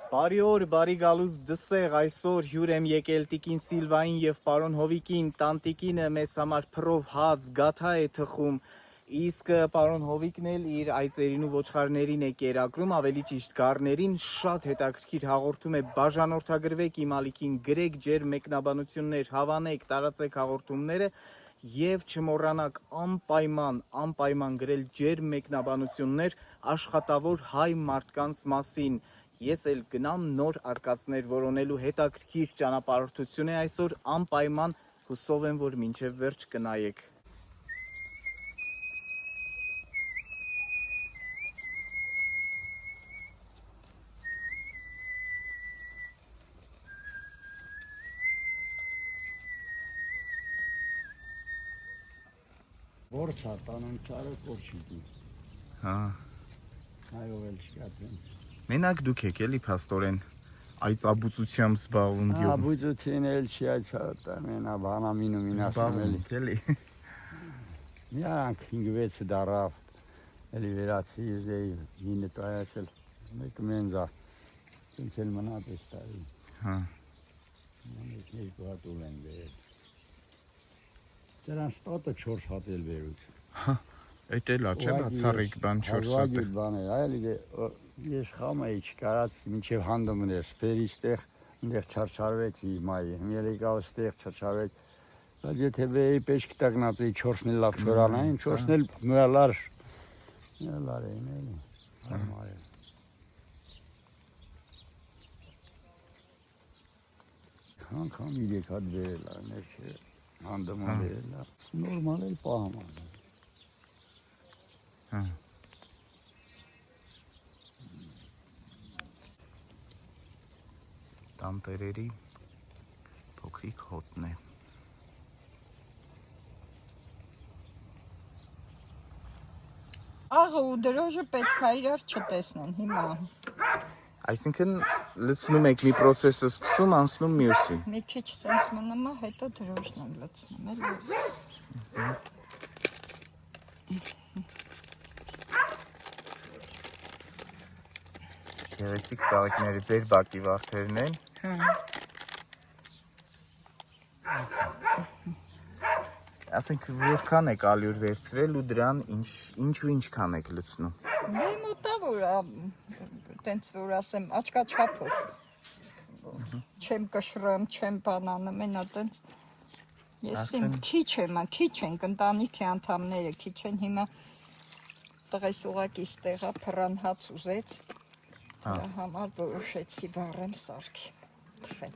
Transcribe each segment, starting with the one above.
Բարի օր, բարի գալուց դսեղ, այսօր հյուր եմ եկել տիկին Սիլվային և պարոն Հովիկին, տանտիկինը մեզ համար փռով հաց, գաթա է թխում, իսկ պարոն Հովիկն էլ իր այծերին ու ոչխարներին է կերակրում, ավելի ճիշտ գառներին, շատ հետաքրքիր հաղորդում է, բաժանորդագրվեք իմ ալիքին, գրեք ջեր մեկնաբանություններ, հավանեք, տարածեք հաղորդումները և չմոռանաք անպայման գրել ջեր մեկնաբանություններ աշխատավոր հայ մարդկանց մասին։ Ես էլ գնամ նոր արկածներ որոնելու հետաքրքիր ճանապարհորդություն է այսօր անպայման հուսով եմ որ մինչև վերջ կնայեք։ Որսա տանեմ ճարը կորչիքի։ Հա։ Այո, էլ շկատեմ։ Մենակ դուք եք էլի փաստորեն այծաբուծությամբ զբաղվում գյուղում։ Աբուծություն էլ չի այցա մենա բանամին ու մինասմելի։ Էլի։ Միանք 5-6 դարավ էլի վերացի եզեի 9 տայացել մեկ մենզա ցնցել մնաց էս տարի։ Հա։ Մենք երկու հատ ուլ են բերել։ Դրան ստատը 4 հատ էլ բերուց։ Հա։ Էդ էլա չէ՞ բացառիկ բան 4 հատ։ Հազվագիր բան է, այլ ես խամ էի չկարած մինչև հանդոմն էր, ստերից տեղ այնտեղ չարչարվեցի մայի, հմել եկավ ստեղ չարչարվեց, բայց եթե բեի պեշք տագնած էի 4-ն էլ լավ չորանային, 4-ն էլ մրալար էին էլի, հարմար է։ Անգամ 3 հատ բերել է, մեր չէ, հանդոմն բերել է, նորմալ էլ պահամ է։ Հա։ Տանտերերի փոքրիկ հոտն է։ Աղը ու դրոժը պետք է իրար չտեսնեն հիմա։ Այսինքն լցնում եք մի պրոցեսը սկսում, անցնում մյուսին։ Մի քիչ սենց մնում է, հետո դրոժն եմ լցնում, էլի։ Գեղեցիկ ծաղիկները ձեր բակի վարդերն են։ Հա։ Ասենք որքան եք ալյուր վերցրել ու դրան ինչքան եք լցնում։ Դե մոտավոր է, տենց որ ասեմ, աչքաչափով։ Չեմ կշռեմ, չեմ բանանում, մենա տենց։ Ես իմ քիչ ենք, ընտանիքի անդամները քիչ են, հիմա տղես ուղակի ստեղա փռան հաց ուզեց։ Դրա համար որոշեցի վառեմ սարքեմ, թխեմ։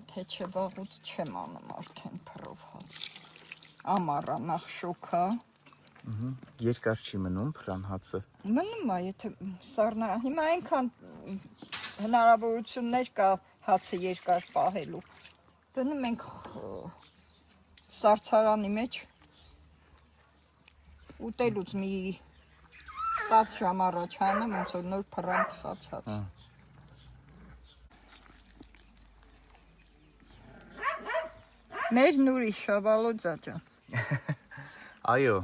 Թե չէ վաղուց չեմ անում արդեն փռով հաց։ Ամառա նախ շոքա։ Երկար չի մնում փռան հացը։ Մնում է, եթե սառնա, հիմա այնքան հնարավորություններ կա հացը երկար պահելու։ Դնում ենք սարցարանի մեջ, ուտելուց մի 10 ժամ առաջ հանեմ, ոնց որ նոր փռան թխած հաց։ Մեր Նուրի Շավալոձա ջան։ Այո։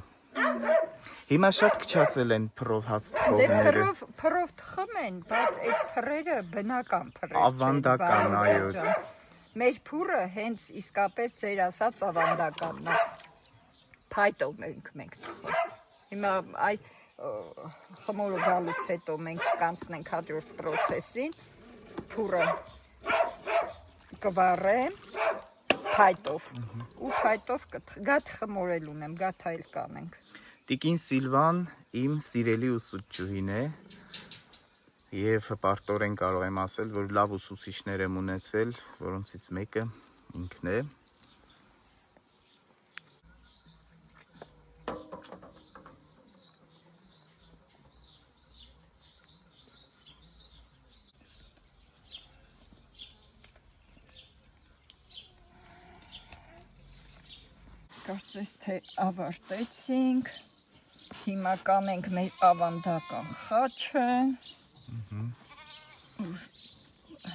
Հիմա շատ քչացել են փռով հաց թխողները։ Դե փռով թխում են, բայց այդ փռերը բնական փռեր չեն։ Ավանդական, այո։ Մեր փուռը հենց իսկապես ձեր ասած ավանդականն է։ Փայտով մենք թխում։ Հիմա այ խմորը գալուց հետո մենք կանցնենք հաջորդ պրոցեսին, փուռը կվառեմ փայտով ու փայտով գաթ խմորել ունեմ, գաթա էլ կանենք։ Տիկին Սիլվան իմ սիրելի ուսուցչուհին է և պարտորեն կարող եմ ասել, որ լավ ուսուցիչներ եմ ունեցել, որոնցից մեկը ինքն է։ Կարծես թե ավարտեցինք, հիմա կանենք մեր ավանդական խաչը,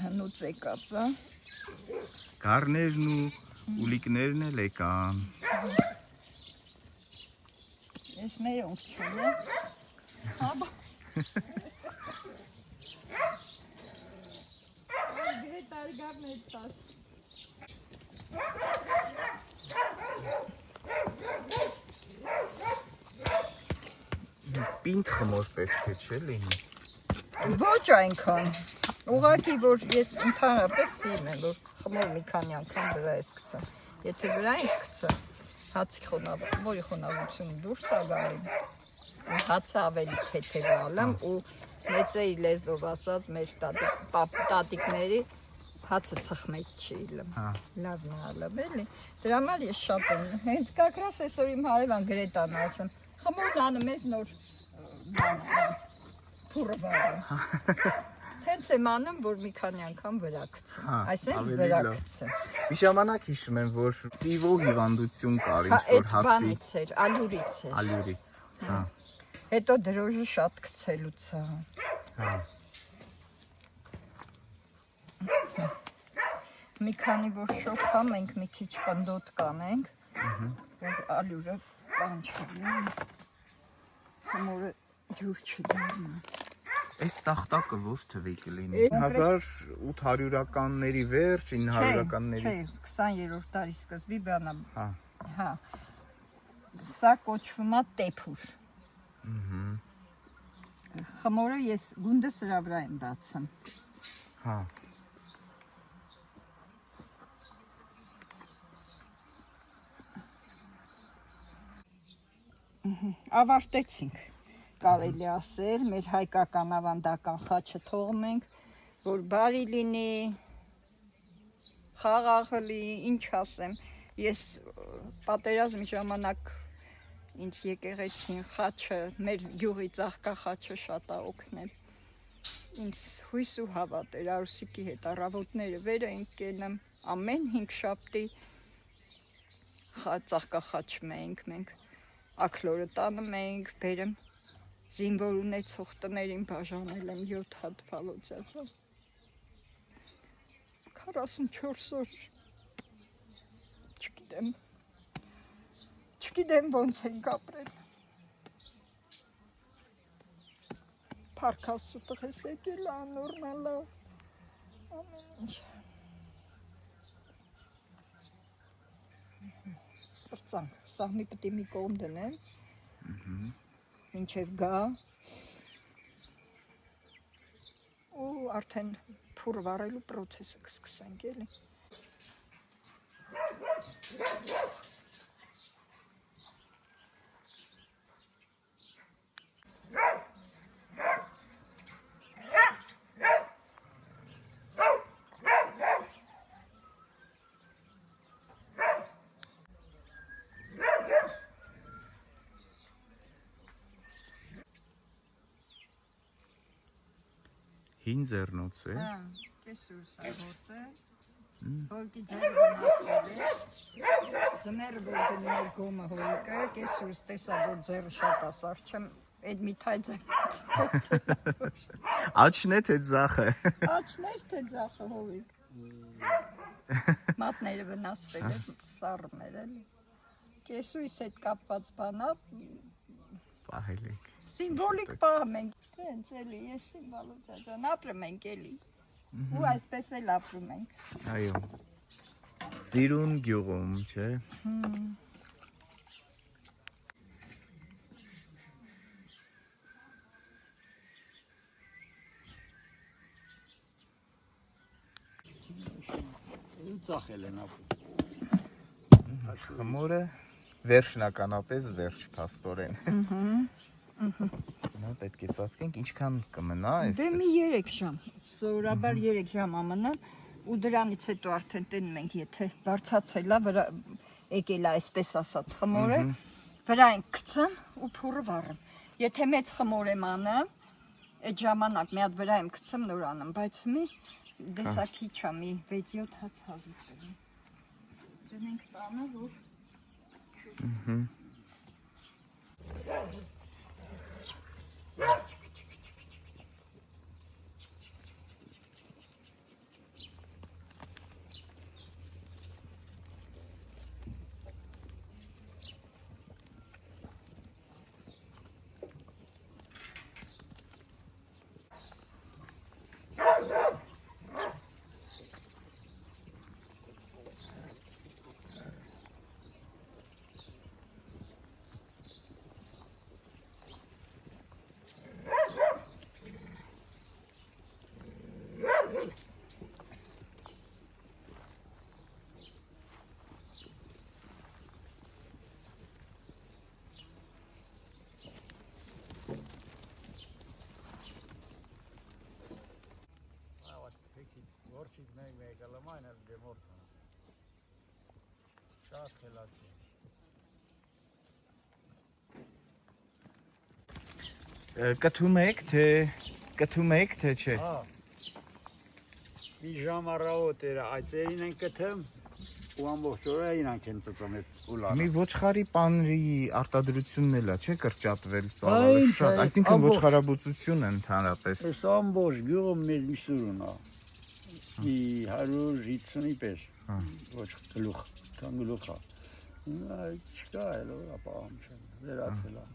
հնուց եկած է։ Գառներն ու ուլիկներն էլ եկան։ Ես մերոնք չունեմ, հաբա։ Հարգարներ տաս։ Պինդ խմոր պետք է չէ լինի։ Ոչ այնքան։ Ուղղակի որ ես ընդհանրապես սիրում եմ, որ խմոր մի քանի անգամ վրա ես գցում։ Եթե վրա ես գցում, հացի խոնավությունը, խոնավությունը դուրս է գալու։ Հացը ավելի թեթև է ալում ու մեծերի լեզվով ասած մեր տատիկների հացը ծխմեջ չի լում։ Լավն է ալում, էլի։ Դրա համար ես շատ եմ։ Հենց կակրաս այսօր իմ հարևան Գրետան ասում, խմորն անում ես նոր փուրը վարում։ Հենց եմ անում, որ մի քանի անգամ վրա գցեմ։ Այսինքն վրա գցեմ։ Մի ժամանակ հիշում եմ, որ ծիվո հիվանդություն կար, ինչ որ հացի։ Բանից էր, ալյուրից էր։ Ալյուրից։ Հա։ Հետո դրոժը շատ գցելուց է։ Հա։ Մի քանի որ շոքամ ենք, մի քիչ պնդոտ կանենք, որ ալյուրը բան չլինի, խմորը ջուր չդառնա։ Այս տախտակը որ թվի կլինի։ 1800-ականների վերջ, 900-ականների։ Չէ, 20-րդ դարի սկզբի բանա։ Հա։ Հա։ Սա կոչվում է տեփուր։ Խմորը ես գունդը սրա վրա եմ բացում։ Հա։ Ավարտեցինք, կարելի ասել, մեր հայկական ավանդական խաչը թողում ենք, որ բարի լինի, խաղաղ լինի, ինչ ասեմ, ես պատերազմի ժամանակ ինձ եկեղեցին խաչը, մեր գյուղի ծաղկա խաչը շատ է օգնել, ինձ հույս ու հավատ էր, Արուսիկի հետ առավոտները վեր ենք կենում, ամեն 5 շաբթի ծաղկա խաչ մենք աքլորը տանում էինք, բերեմ, զինվոր ունեցող տներին բաժանել եմ 7 հատ փալոցյա, 44 օր, չգիտեմ ոնց ենք ապրել, պարքասու տղես եկել, անորմալ, ամեն ինչ, Պրծանք, սաղմի պտի մի կողմ դնեմ, մինչև գա, ու արդեն փուր վարելու պրոցեսը կսկսենք, էլի։ Հին ձեռնոց է։ Հա, կեսուր սա գործ է, հորկի ձերը վնասվել է, ձմերը որ գնում էր գոմը հորիկը, կեսուրս տեսա, որ ձերը շատ ասար չեմ, էդ մի թայ ձերը Աչն է թե ձախը։ Աչներ թե ձախը հորիկ։ Մատները վնասվել է, սառն էր էլի։ Կեսույս հետ կապված բանա, Պահելիք։ Սիմվոլիկ պահում ենք, հենց էլի, ես Սիմվալոցա ջան, ապրում ենք էլի, ու այսպես էլ ապրում ենք։ Այո, սիրուն գյուղում, չէ։ Ծախել են ապրում։ Խմորը վերջնականապես վերջ փաստորեն։ Նա պետք է ծածկենք, ինչքան կմնա Դե այսպես։ մի 3 ժամ, սովորաբար 3 ժամ ամնա, ու դրանից հետո արդեն տենում ենք, եթե բարձացել է, եկել է այսպես ասած խմորը, վրա ենք գցում ու փուրը վառում։ Եթե մեծ խմոր եմ անում, այդ ժամանակ մի հատ վրա եմ գցում նոր անում, բայց մի դեսակի չա, մի 6-7 հատ հազիվ կլինի։ Դնենք տանը, որ Կթում եք թե չէ։ Հա։ Մի ժամ առավոտ էր, այծերին են կթեմ ու ամբողջ օրը իրանք են ծծում այդ ուլանը։ Մի ոչխարի պանրի արտադրությունն էլա, չէ՞ կրճատվել ծավալը Այն, շատ, այն, այսինքն ամբողջ- ոչխարաբուծությունը ընդհանրապես։ Այս ամբողջ գյուղը մեծ մի սուրուն է։ Մի 150-ի պես։ Ոչ գլուխ, քան գլուխ է։ Չկա էլ ապահամ չեմ, վերացել է։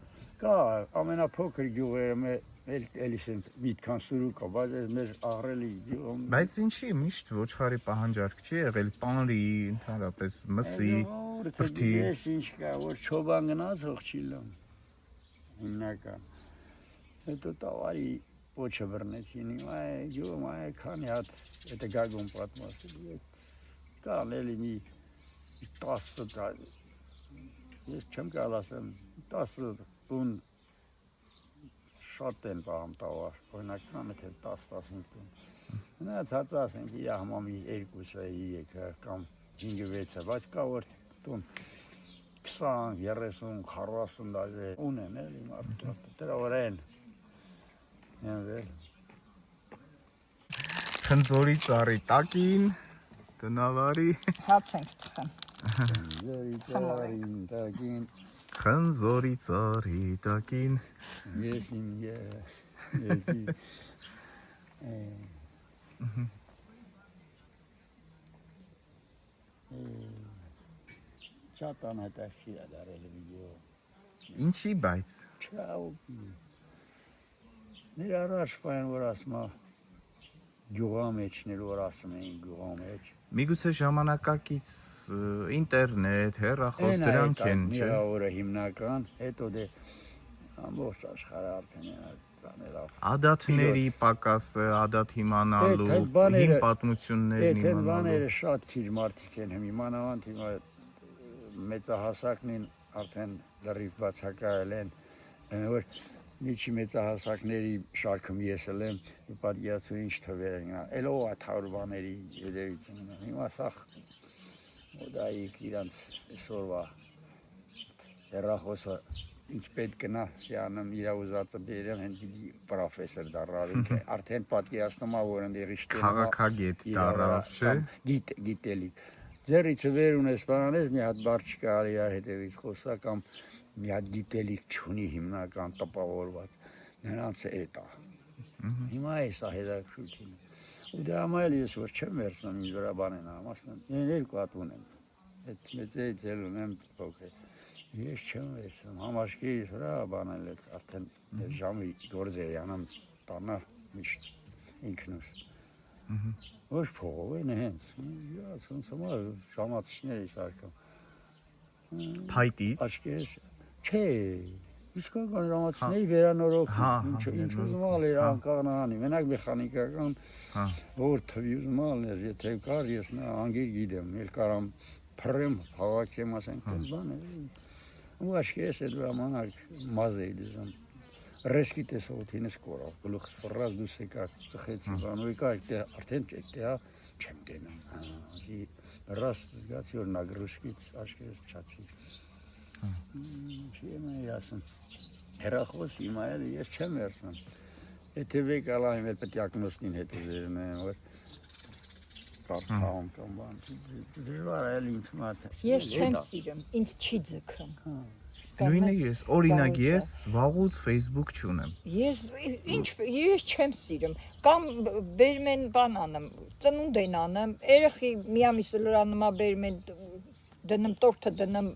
Կա ամենափոքր գյուղերը էլիս են միտքան սուրուկ է, բայց այս մեր աղրելի գյուղում։ Բայց ինչի միշտ ոչխարի պահանջարկ չի եղել պանրի, ընդհանրապես մսի, բրդի։ Ես ինչ կա, որ չոբան գնաց հող չի լում։ Հիմնական։ Հետո տավարի պոչը բռնեցին, հիմա գյուղում քանի հատ այդ գագոն պատմասել։ Կան էլի մի 10 ես չեմ կարող ասեմ 10 տուն շատ են պահում տավար, օրինակ կան թե 10-15 տուն։ Մնացած ասենք իր համամի 2-3 կամ 5-6, բայց կա որ տուն 20, 30, 40 դաժե ունեն էլի մարդիկ, դրա վրա են։ Խնձորի ծառի տակին, տնավարի, Հաց ենք թխում։ խնձորի ծառի տակին։ Ես իմ եսի շատ անհետաքրքիր է դարել վիդեո։ Ինչի բայց։ Չաու։ Մեր առաջ պայն որ ասում է գյուղա մեջներ որ ասում էին գյուղա մեջ։ Միգուցե ժամանակակից ինտերնետ, հեռախոս դրանք են, չէ՞։ Մի օրը հիմնական, հետո դե ամբողջ աշխարհը արդեն տաներավ։ Ադաթների պակասը, ադաթ իմանալու, հին պատմություններն Այդ իմանալու։ բաները շատ քիչ մարդիկ են իմանավանդ հիմա մեծահասակնին արդեն լրիվ բացակայել են, որ միջի մեծահասակների շարքում ես էլ եմ, պատկերացու ինչ թվեր են, էլո աթար բաների հետևից են, հիմա սախ մոդայիկ իրանց այսօրվա հեռախոսը ինչ պետք գնա, սյանում իրա ուզածը բերեմ, հենց գիտի պրոֆեսոր դառավ, արդեն պատկերացնում է, որ ընդեղի շտենը Քաղաքագետ դառավ, չէ՞։ Գիտելիք։ Ձեռիցը վեր ունես բանանես, մի հատ բար չկար իրար հետևից խոսա կամ մի հատ գիտելիք չունի հիմնական տպավորված, նրանց էտ է։ Հիմա էս է հետաքրքրությունը։ Ու դրա համար էլ ես որ չեմ վերցնում ինձ վրա բան են ամ, ասում եմ, երկու հատ ունեմ, այդ մեծից էլ ունեմ փոքր։ Ես չեմ վերցնում, համաշկերիս վրա բանել էլ արդեն ժամի գործեր յանամ տանա միշտ ինքնուս։ Ոչ փողով են հենց, ոնց է ժամացիչների սարքում։ Փայտից։ Աչքերս չէ, իսկական ժամացիչների վերանորոգում, ինչ ուզում ալեր անկաղնանի, մենակ մեխանիկական որ թվի ուզում ալեր, եթե կար ես նա անգիր գիտեմ, էլ կարամ փռեմ, հավաքեմ, ասենք տես բան է, ու աչքերս այդ ժամանակ մազ էի դեզում, ռեսկի տեսողութինս կորավ, գլուխս ֆռած դուս եկա, ծխեցի բան, ու եկա արդեն այդտեղ չեմ տենում, ռաստ զգացի որ նագրուշկից աչքերս փչացի։ Չի եմ ասում, հեռախոս հիմա էլ ես չեմ վերցնում, եթե վեկ ալայմ էլ պետք է ակնոստին հետ ուզերում եմ, որ կարթաղում կամ բան, դժվար էլ ինձ մատ։ Ես չեմ սիրում, ինձ չի ձգում։ Նույնը ես, օրինակ ես վաղուց Facebook չունեմ։ Ես չեմ սիրում, կամ բերում են բան անեմ, ծնունդ են անեմ, երեխի մի ամիսը լրանում է բերում են, դնում տորթը դնում,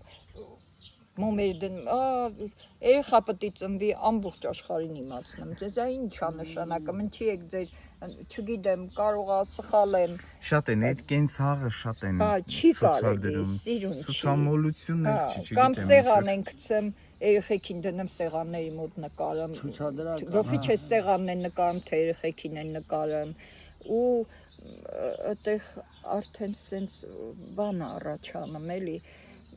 մոմեր դնում, երեխա պետք է ծնվի ամբողջ աշխարհին իմացնում, ձեզ ինչ է նշանակում, ինչի եք ձեր, չգիտեմ, կարող է սխալ եմ։ Շատ են, այդ կենցաղը շատ են Չի կարելի, ցուցադրում։ սիրուն չի։ Ցուցամոլությունն էլ չգիտեմ։ Կամ սեղան են գցեմ, երեխեքին դնում սեղանների մոտ նկարում։ Ցուցադրական, Գլխի չէ սեղանն են նկարում, թե երեխեքին են նկարում։ Ու այդտեղ արդեն սենց բան առաջանում էլի։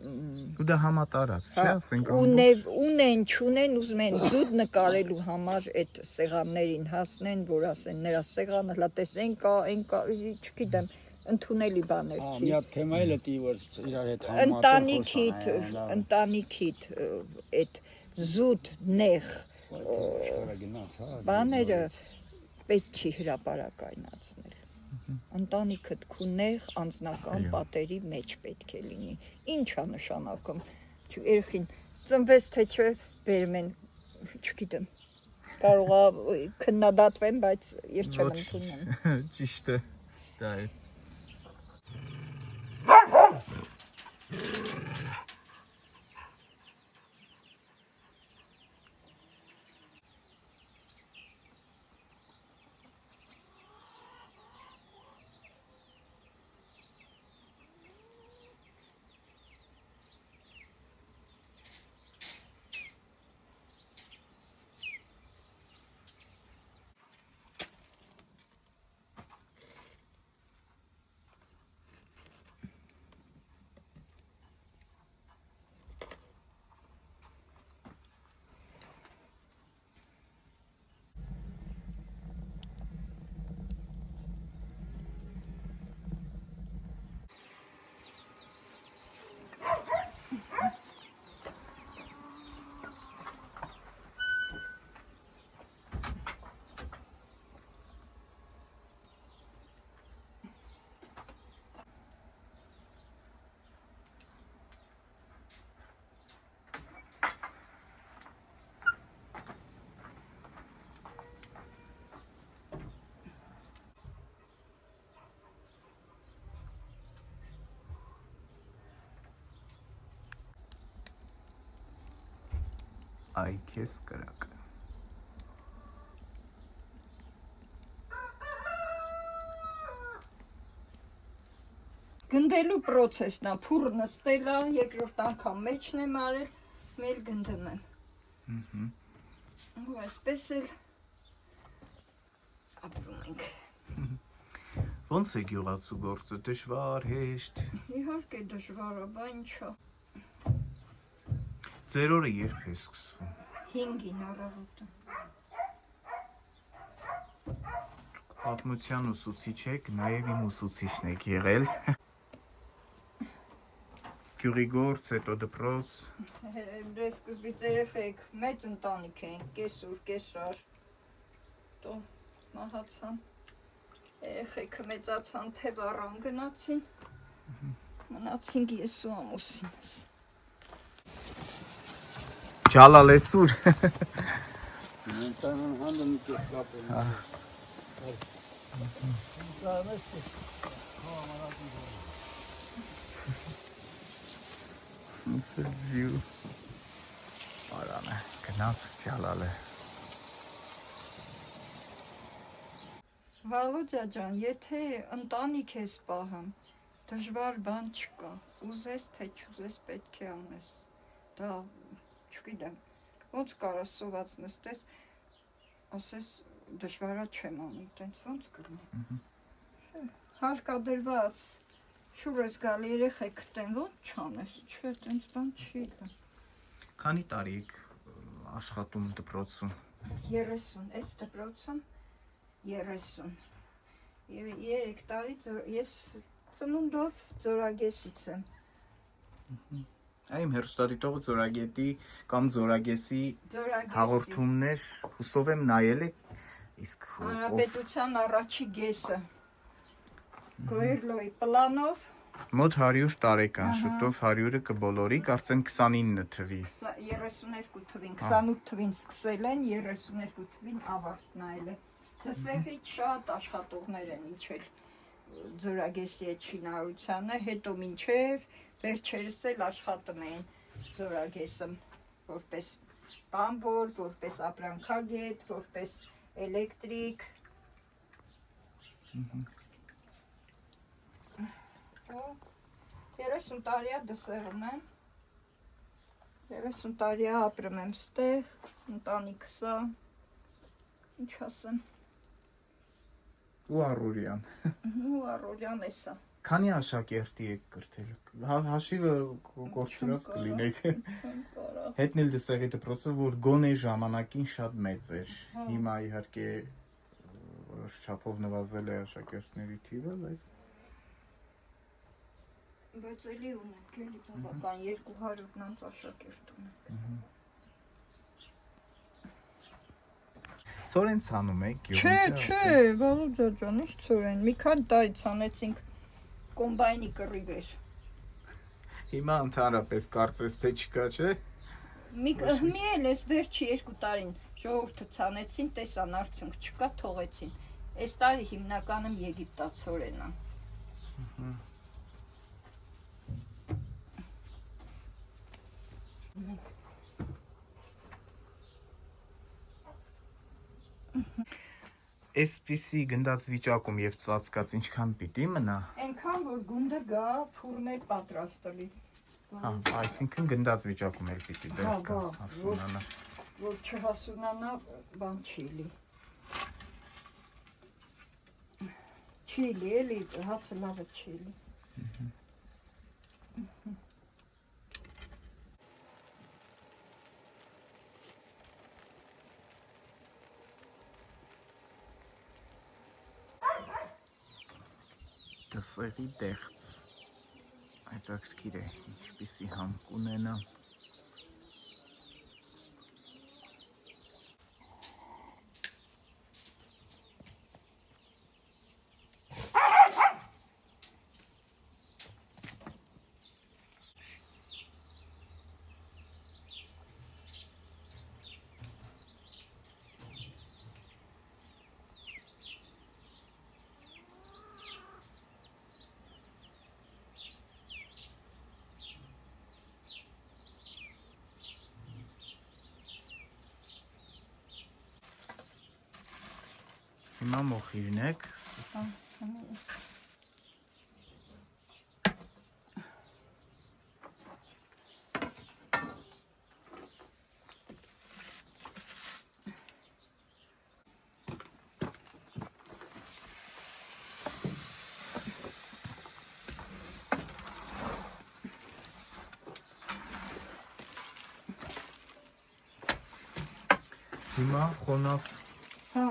Ու դա համատարած, չէ՞, ասենք Ունեն, չունեն, ուզում են զուտ նկարելու համար այդ սեղաններին հասնեն, որ ասեն նրա սեղանը, հլա տես են կա, չգիտեմ, ընդունելի բաներ Մի չի։ հատ թեմա էլ է որ իրար հետ Ընտանիքիդ այդ զուտ նեղ բաները պետք չի հրապարակայնացնել։ Ընտանիքդ քու նեղ անձնական պատերի մեջ պետք է լինի։ Ինչ է նշանակում։ Երեխին ծնվեց թե չէ, բերում են, չգիտեմ, կարող է քննադատվեն, բայց ես չեմ ընդունում։ Ճիշտ է, դա է։ Այ քեզ կրակ։ Գնդելու process-ն է, փուռ նստել է, երկրորդ անգամ մեջն եմ արել, մեր գնդում եմ։ Ու այսպես էլ ապրում ենք։ Ոնց է գյուղացու գործը, դժվար, հեշտ։ Իհարկե դժվար է, բա ինչա։ Ձեր օրը երբ է սկսվում։ 5-ին առավոտը։ Պատմության ուսուցիչ եք, նաև իմ ուսուցիչն եք եղել։ Գյուղի գործ, հետո դպրոց։ Դե սկզբից երեխեք մեծ ընտանիք էին, կեսուր, կեսրար։ Տո մահացան։ Երեխեքը մեծացան, թե վառան գնացին։ Մնացինք ես ու ամուսինս։ Ջալալեսուր։ Ընտանան հանդը մի քիչ կապել։ Սրձիու։ Արանը, գնաց ջալալը։ Վալոդյա ջան, եթե ընտանիք ես պահում, դժվար բան չկա, ուզես թե չուզես պետք է անես, դա չգիտեմ, ոնց կարաս սոված նստես, ասես դժվարա չեմ անի, տենց ոնց կլինի, հարկադրված, շուր ես գալ երեխեք կտեն, ոնց չանես, չէ, տենց բան չի դա։ Քանի տարի եք աշխատում դպրոցում։ 30, այս դպրոցում 30 և 3 տարի ես ծնունդով Ձորագեսից եմ։ Այմ հերոստատիտողը Ձորագետի կամ Ձորագեսի հաղորդումներ հուսով եմ նայել եք, իսկ Հանրապետության առաջի գեսը Գոյերլոյի պլանով մոտ 100 տարեկան, շուտով 100-ը կբոլորի, կարծեմ 29 թվի։ 32 թվին, 28 թվին սկսել են, 32 թվին ավարտն այլ է։ Դսեղից շատ աշխատողներ են իջել Ձորագեսի այդ շինարարությանը, հետո մինչև վերջերս էլ աշխատում էին Ձորագեսում, որպես բամբոր, որպես ապրանքագետ, որպես էլեկտրիկ։ 30 տարի է դսեղում եմ, 30 տարի է ապրում եմ ստեղ, ընտանիքս է, ինչ ասեմ։ Ու առօրյան։ Ու առօրյան էսա։ Քանի աշակերտի եք կրթել։ Հաշիվը կորցրած կլինեք։ Հետնել դսեղի դպրոցը, որ գոնե ժամանակին շատ մեծ էր։ Հիմա իհարկե որոշ չափով նվազել է աշակերտների թիվը, բայց Բայց էլի ունենք, էլի բավական 200-նանց աշակերտ ունենք։ Սորեն ցանում եք Չէ, Վալուձա ջան, ի՞նչ ծորեն։ Մի քանի տարի ցանեցինք կոմբայնի կռիվ էր։ Հիմա ընդհանրապես կարծես թե չկա, չէ։ Մի էլ էս վերջի 2 տարին ժողովուրդը ցանեցին, տեսան արդյունք չկա, թողեցին։ Այս տարի հիմնականում եգիպտացորեն է։ Այսպիսի գնդած վիճակում եւ ծածկած ինչքան պիտի մնա։ Այնքան որ գունդը գա փուրներ պատրաստելի։ Հա, այսինքն գնդած վիճակում էլ պիտի դեռ կա, հասունանա։ Որ չհասունանա, բան չի լի։ Չի լի, էլի հացը լավը չի լի։ Դսեղի դեղց հետաքրքիր է, ինչպիսի համ կունենա։ Հիմա մոխիրն եք։ Հիմա խոնավ Հա,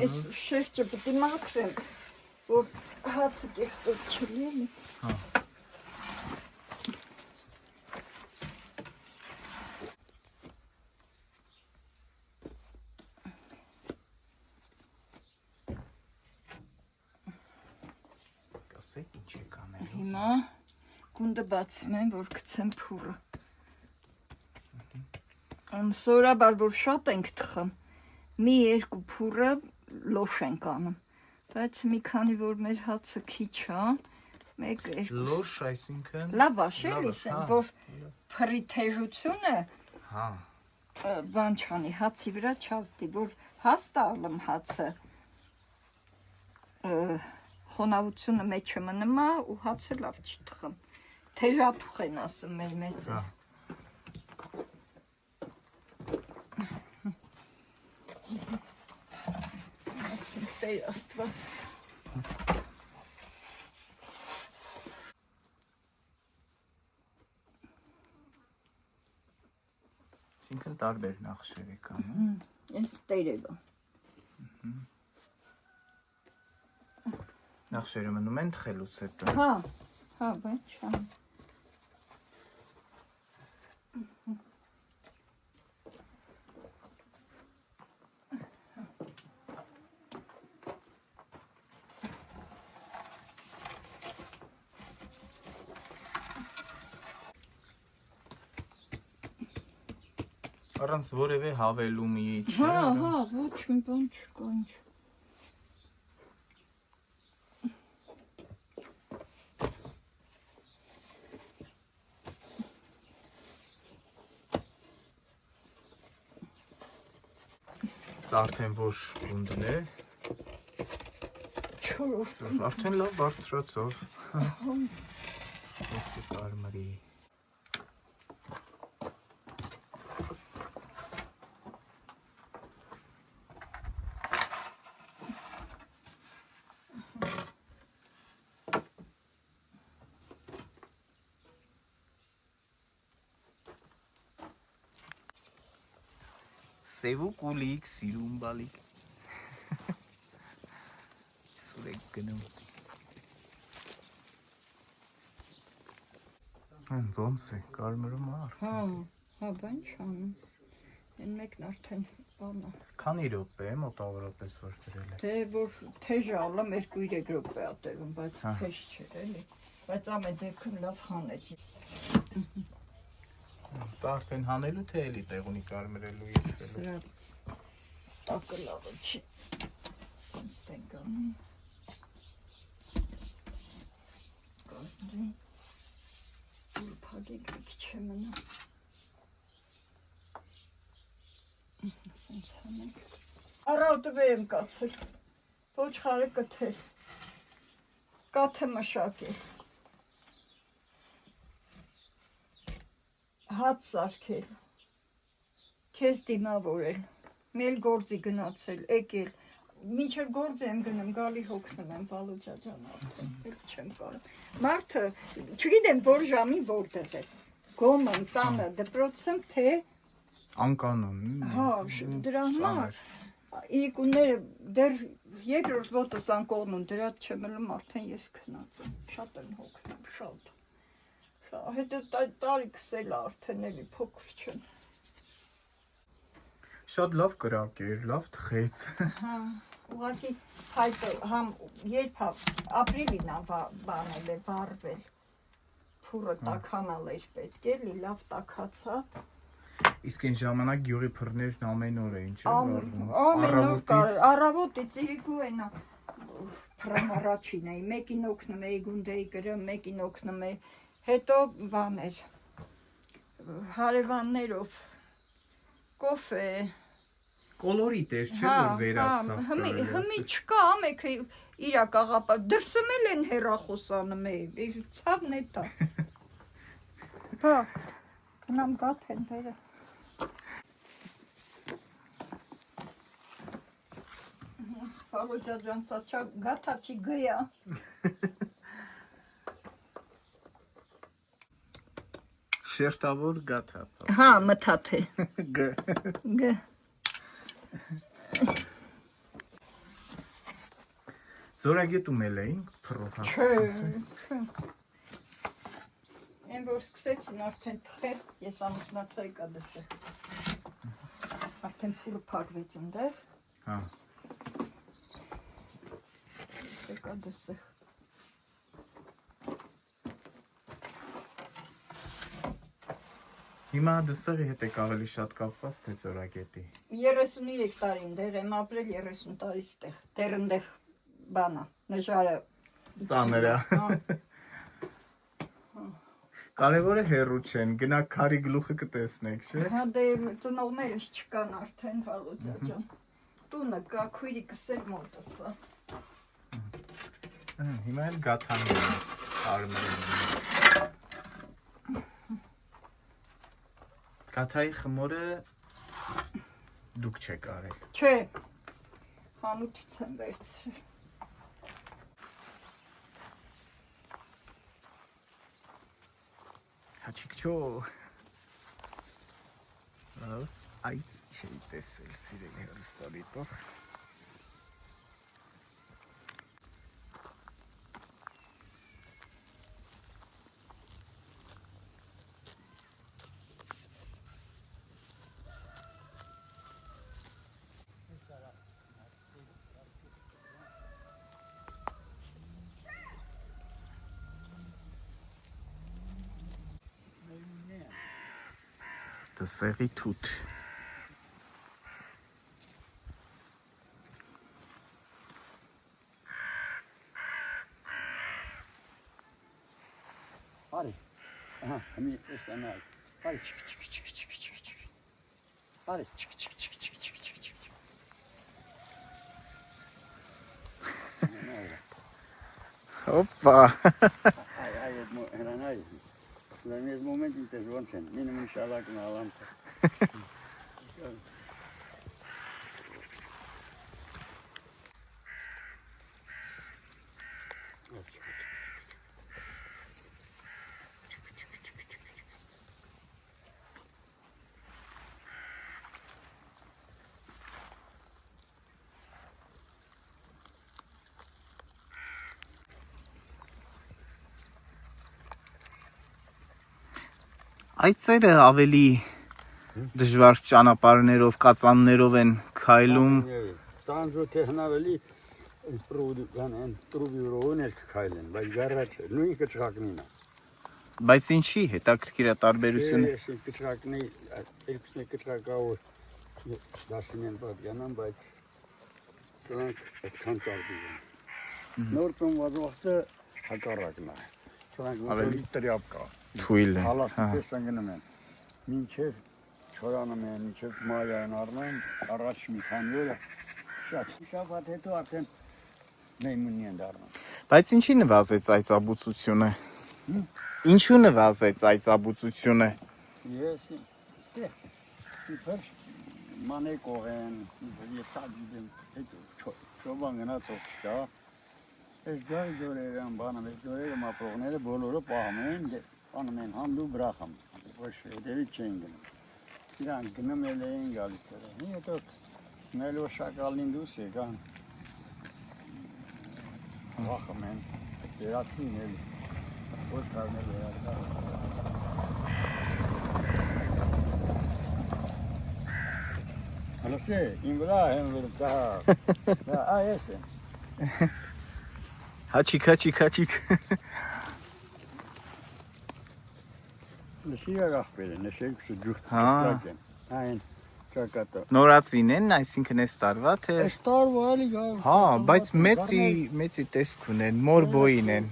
այս շերջը պիտի մաքրեմ, որ հացը կեղտոտ չլի էլի։ Հա։ Կասեք ինչ եք անել։ Հիմա գունդը բացում եմ, որ գցեմ փուրը։ Սովորաբար որ շատ ենք թխում, մի 2 փուրը լոշ ենք անում, բայց մի քանի որ մեր հացը քիչ է, 1-2 Լոշ, այսինքն լավ աշել իսեմ, որ փրի թեժությունը հա, բան չանի, հացի վրա չազդի, որ հաստ ալım հացը խոնավությունը մեջը մնում է ու հացը լավ չի թխում, թեժաթուխ են ասում մեր մեծը։ Տեր աստված։ այսինքն տարբեր նախշեր եք անում։ Այս տերևը։ Նախշերը մնում են թխելուց հետո։ Հա, բայց չան։ Առանց որևէ հավելումի, չէ։ Հա, ոչ մի բան չկա ինչ։ Սա արդեն որ գունդն է։ Չորրորդ։ Արդեն լավ բարձրացավ։ Ո՞վ կարմրի։ Սևու կուլիկ, սիրուն բալիկ։ Սուրեք գնում։ Ոնց է, կարմրը մար։ Հա, հա, բան չանում։ Են մեկն արդեն բանա։ Քանի րոպե է մոտավորապես որ դրել է։ Դե որ թեժալը մեր 2-3 րոպե ա տևում, բայց Հա։ թեժ չէր էլի։ Բայց ամեն դեպքում լավ հանեցի։ Սա արդեն հանելու թե էլի տեղ ունի կարմրելու եփելու։ Սրա տակը լավը չի։ Սենց տենկան։ Կարմրի։ Ուր փագեք մի քիչ է մնա։ Սենց հանենք։ Առավոտը վեր եմ կացել։ Ոչխարը կթել։ Կաթը մշակել։ Հաց սարքել, քեզ դիմավորել, մեկ գործի գնացել, եկել, մինչև գործ եմ գնում, գալի հոգնում եմ Վալուջա ջան արդեն, էլ չեմ կարող։ Մարդը, չգիտեմ որ ժամի որտեղ է, գոմ եմ, տանը, դպրոցում, թե Անկանոն։ հա, դրա համար իրիկունները դեռ երկրորդ ոտս անկողնում, դրած չեմ ելում արդեն ես քնած եմ, շատ եմ հոգնում, շատ։ Հետո տարիքս էլ արդեն էլի փոքր չեն։ Շատ լավ կրակ էր, լավ թխեց։ Հա, ուղղակի հայտը համ երբ ապրիլին բանել է վառվել։ Փուրը տաքանալ էր պետք էլի, լավ տաքացավ։ Իսկ այն ժամանակ գյուղի փռներն ամեն օր էին, չէ՞, վառվում։ Ամեն օր կար, առավոտից իրիկու այնա փռան առաջին էի, մեկին օգնում էի գունդեի գրում, մեկին օգնում էի, հետո բաներ, հարևաններով, կոֆե, Կոլորիտ էր, չէ՞ որ վերացավ։ հմի չկա, ամեքը իրա կաղապա, դրսում էլ են հեռախոսանում է, ցավն է տա։ Բա, գնամ գաթ են վերը։ Վալոջա ջան, սա չա գաթա չի գյա։ Շերտավոր գաթա։ Հա, մթաթ է։ Գ։ Գ։ Զորագետում էլ էին փռով Չէ, չէ։ Են որ սկսեցին արդեն թխել, ես ամուսնացա եկա դսը։ Արդեն փուրը փակվեց ընդեղ։ Հա։ Եկա դսը։ Հիմա դսեղի հետ եք ավելի շատ կապված թե զորագետի։ 33 տարին դեղ եմ ապրել, 30 տարից տեղ։ Դեռ ընդեղ բանա, նժարը։ Ծանր է։ Կարևորը հերու չեն, գնաք քարի գլուխը կտեսնեք, չէ՞։ Հա դե ծնողներս չկան արդեն Վալոջա ջան։ Տունը կա, քույրիկս էլ մոտս է։ Հիմա էլ գաթան ես, կարմրին։ Գաթայի խմորը դուք չեք արել։ Չէ, խանութից եմ վերցրել։ Հաչիկչո։ Այս չի տեսել սիրելի հեռուստադիտող։ Դսեղի թութ։ Արի։ Ահա, մի տեսանալ։ Արի, չիկ։ Արի, չիկ։ Հոպա։ Այ, հրանայ։ Լայնես մոմենտ ինտեզվոն չեն, մինիմում շալակն ալամ։ Այծերը ավելի դժվար ճանապարհներով, կածաններով են քայլում։ Սանջո տեխնավելի պրոդուկան են տրուբյուրոն էլ քայլեն, բայց գարաջ նույն կճղակնին է։ Բայց ինչի հետաքրքիր է տարբերությունը։ Ես կճղակնի, երկուսն է կճղակավոր դաշինեն պատյանան, բայց սրանք այդքան տարբեր են։ Նոր ծնված վաղտը հակառակն է։ Սրանք ավելի տրյապ կա։ Թույլ է։ Հալասի պես ընկնում են։ Մինչև չորանում են, մինչև մայրան առնեն, առաջ մի քանի օրը շատ շաբաթ հետո արդեն նույնն են դառնում։ Բայց ինչի նվազեց այծաբուծությունը։ Ինչու նվազեց այծաբուծությունը։ Ես ստեղ իբր մանեկող են, ես սադիդեմ, հետո չոբան գնացող չկա։ Այս ջորերը բանը, այս ջորերը մապրողները բոլորը պահում են, անում են համ դու բրախամ, ոչ հետևից չեն գնում։ Իրանք գնում են գալիս են, հետո մելով շակալին դուս եկան, վախում են, վերացին էլ, ոչ կարն էլ վերացան։ Հալոսե, իմ վրա եմ վերցավ, այս է։ Հաչիկ։ Նշիրը աղբեր է, նշերքսը ջուղ են, այն ճակատը։ Նորածին են, այսինքն այս տարվա, թե։ Այս տարվա էլի գա։ Հա, բայց մեծի տեսք ունեն, մորբոին են։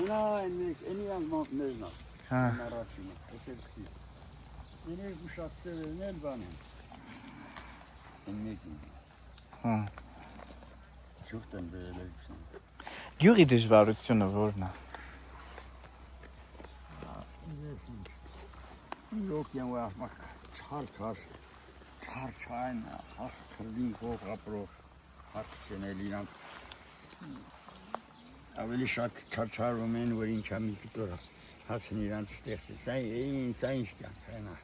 Ունա այն իրանք մերն է, առաջինը, տեսերքի։ Իրանք ուշած սևերն էլ բան են։ Են մեկին։ Հա։ Ջուղտ են բերել երկուսն։ Գյուղի դժվարությունը որն է։ Յոկյան վախ չար չայն, հախ քրդին կող ապրող, հախ չենել իրանք ավելի շատ չարչարվում են, որ ինչա մի կտոր հացն իրանց ստեղծի, սա ինչ կյանք, այնա։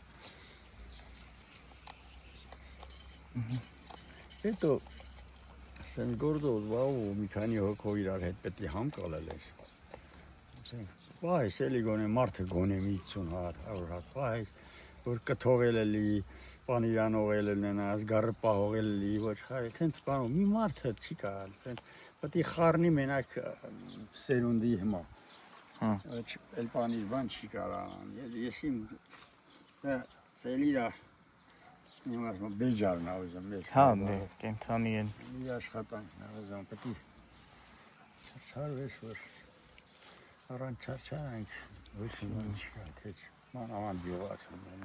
Հետո սեն գորդոզ վաղ ու մի քանի հոգով իրար հետ պետք է համ կալել ես։ Վայս էլի գոնե մարդը գոնե մի 50 հատ, 100 հատ, վայս, որ կթողել էլի, պան իրան ողել են, ազգարը պահողել էլի, ոչ խարել, տենց պանում, մի մարդը չի կալ, պետք է խարնի մենակ սերունդի հիմա, էլ պանիր բան չի կարան, ես իմ ծելիրա, իմ ասում, բեջարն ավեզում, Հա, կենթանի են։ մի աշխատանքն ավեզում, պետք է չարվես, որ առանց չարչարանք, ոչ ինչ կա, թեչ, ման աման դիողացում են,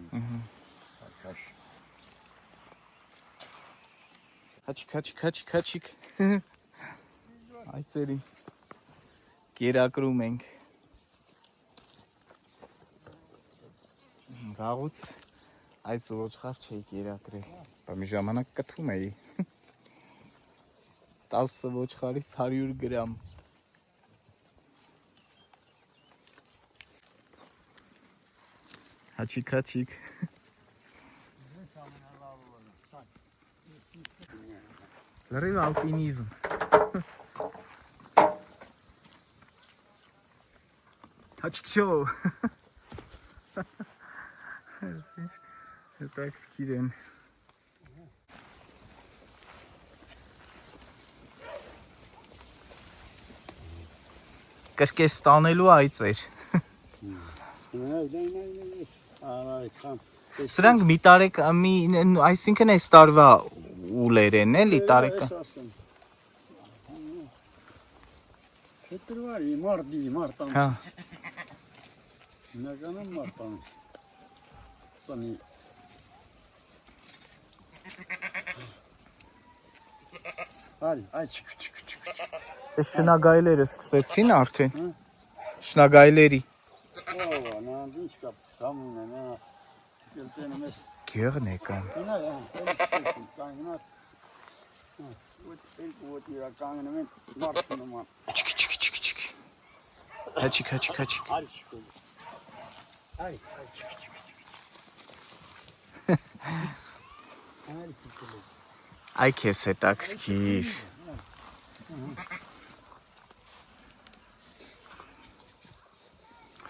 Հաչիկ։ Այծերի կերակրում ենք։ Վաղուց այդ ոչխար չէի կերակրել, մի ժամանակ կթում էի, 10 ոչխարից 100 գրամ։ Հաչիկ։ Լրիվ ալպինիզմ։ Հաչիկչո։ Հետաքրքիր են։ Կրկես տանելու այծեր։ Սրանք մի տարեք, այսինքն այս տարվա ուլեր են, էլի տարեկան։ Փետրվարի, մարտի, Հա։ Հիմնականում մարտանց։ Սանի։ Այ չիկ։ Այս շնագայլերը սկսեցին արդեն։ Շնագայլերի։ Ո՞վ, նա ինչ կա, սամուն է, նա կերտենում ես։ Գեղն է կան։ Նա, կանգնած։ Ոտ իրականանում են մարտնում են։ Չիկ։ Հաչիկ։ Այ, Այ քեզ հետաքրքիր։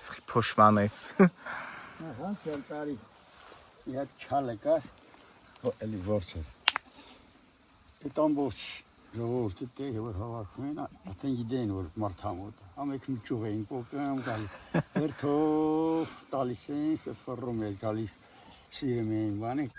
Սխի փոշմանես։ Ահա, ցերտարի։ Իհա չալը կար, էլի ворց է։ Այդ ամբողջ ժողովուրդը տեղ որ հավաքում են, արդեն գիտեն որ մարդամոտ։ Ամեկ մի ճյուղ էին փոքրամ գալի։ Հերթով տալիս են, սփռում էր գալիս սիրում էին բանը։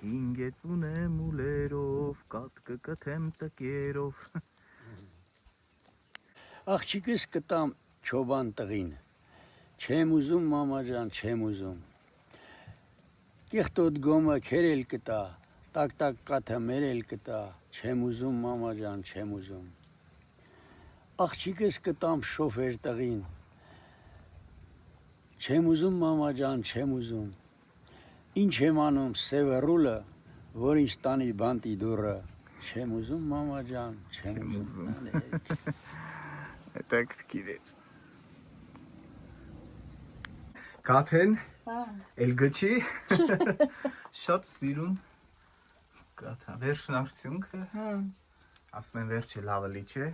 Ինգեց ունեմ ուլերով, կատկը կթեմ տկերով։ Աղջիկս կտամ չոբան տղին, չեմ ուզում մամաջան, չեմ ուզում։ Կիղտոտ գոմը քերել կտա, տակ կաթը մերել կտա, չեմ ուզում մամաջան, չեմ ուզում։ Աղջիկս կտամ շոֆեր տղին, չեմ ուզում մամաջան, չեմ ուզում։ Ինչ եմ անում սևը ռուլը, որ ինձ տանի բանտի դուրը, չեմ ուզում մամաջան, չեմ ուզում։ Հետաքրքիր էր։ Կաթեն, էլ գչի, շատ սիրուն կաթա, վերջն արդյունքը, ասում են վերջը լավը լի չէ,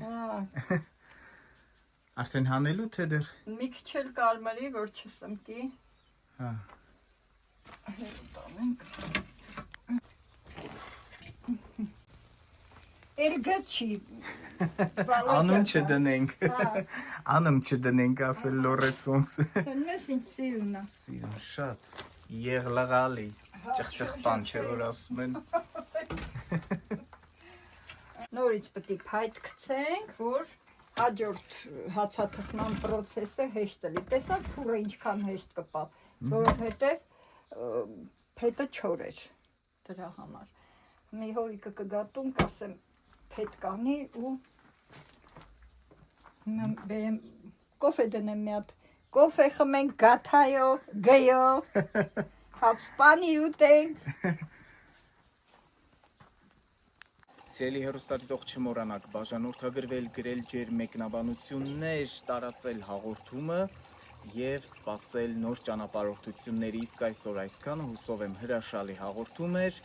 արդեն հանելու թե դեր, Մի քիչ էլ կարմրի, որ չսմտի։ հա, Էլ գչի։ անուն չդնենք, անım չդնենք ասել լորեցոնս, Մեզ ինձ սիրունա։ սիրուն շատ, եղլղալի, ճխճխպան չէ որ ասում են, Նորից պետք է փայտ գցենք, որ հաջորդ հացաթխման process-ը հեշտ լինի։ Տեսա փուրը ինչքան հեշտ կպավ, որովհետև փետը չոր էր դրա համար։ Մի հորիկը կգատում, կասեմ փետ կանի ու բերեմ կոֆե դնեմ մի հատ կոֆե խմենք գաթայով, գյով, հապսպանի ուտենք։ Սիրելի հեռուստադիտող չմոռանաք բաժանորդագրվել, գրել ջեր մեկնաբանություններ, տարածել հաղորդումը և սպասել նոր ճանապարհորդությունների, իսկ այսօր այսքանը հուսով եմ հրաշալի հաղորդում էր,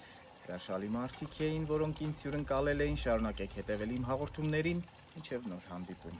հրաշալի մարդիկ էին, որոնք ինձ հյուրընկալել էին, շարունակեք հետևել իմ հաղորդումներին, մինչև նոր հանդիպում։